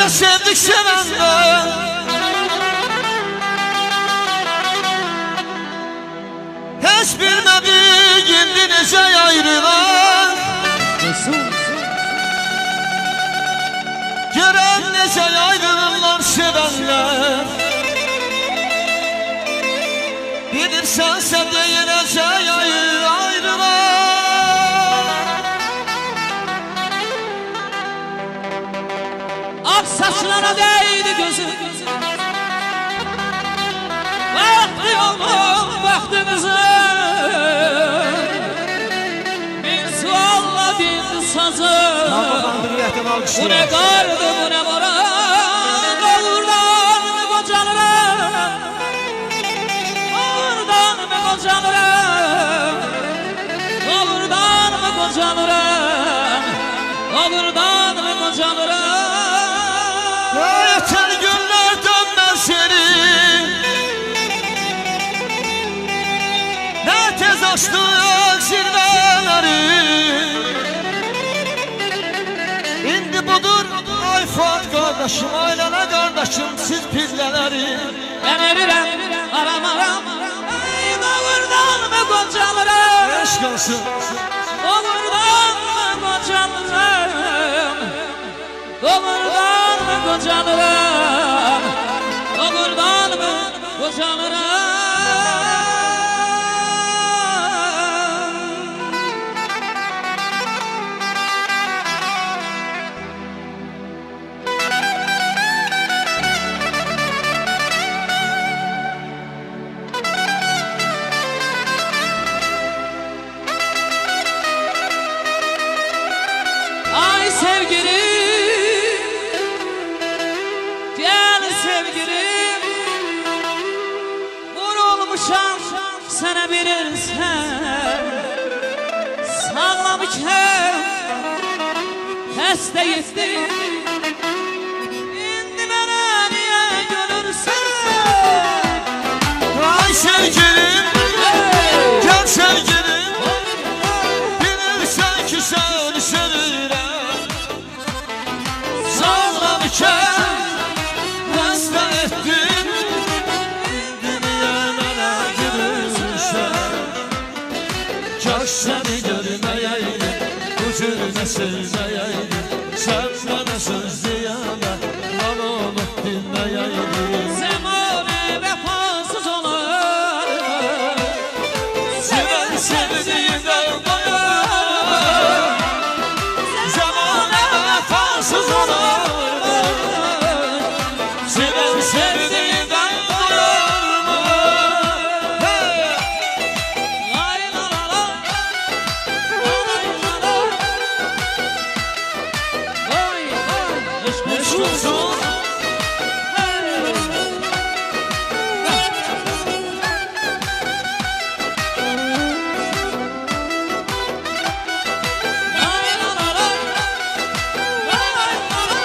sevdik sevenden. Hiç bilmedik indi necə ayrılan. Görən necə ayrılırlar sevənlər. Bilirsənsə deyiləcək ayrılan. Ak saçlara değdi gözüm. Vakti olmaz vaktimize. Bir sualla bir sazı. Bu ne kardı bu ne moran. Doğurdan mı kocanırım? Doğurdan mı kocanırım? Doğurdan mı kocanırım? Doğurdan mı kocanırım? Yeter günler dönmez seni. Ne tez açtık zirveleri. İndi budur ay Fuat kardeşim, aylana kardeşim siz pirleleri. Ben erirem aram aram. Ey doğurdan mı kocanırım? Eşk olsun. Doğurdan mı kocanırım? Doğurdan mı kocanırım? Doğurdan mı kocanırım? Ay sevgilim, gel sevgilim. Vurulmuşam sana bilirsen. Sağlamışam, hasta gittim. İndi bana niye görürsen. Ay sevgilim, gel sevgilim. Bilirsen ki seni sevirem. Sağlamışam, hasta ettim. İndi niye bana görürsen. Kaş seni görmeyeydim, bu cürme sevmeyeydim. Sen bana söz diyene, lan olup dinleyeydin. Zemane vefasız olur. Seven sevdiğinden doyar. Zamane vefasız olur. Seven sevdiğinden doyar mı? Lay la la la, lay la la. Oy, aşk Eşk olsun. olsun. Lay la la la, lay la la.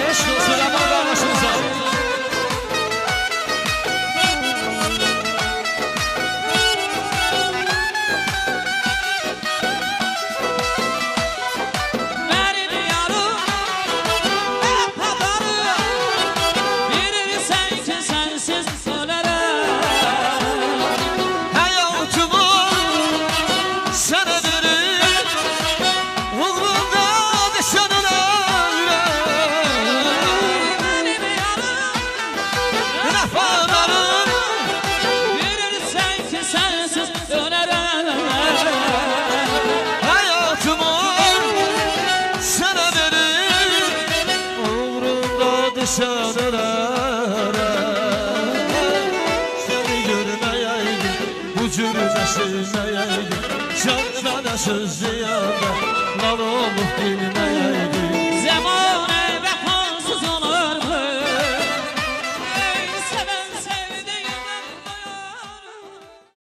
Eşk olsun ama kardeşimize. Benim yarım, hep haberim. Bilirsen ki sensiz ölerim. Hayatımı sana verir. Uğrunda düşenler. Benim yarım, Vefalarım. bilirsen ki sensiz ölerim. Hayatımı sana verir. Uğrunda düşenlere. Seni görmeyeydim, bu cürme sevmeyeydim. Sen bana söz diyene, lan olup dinle.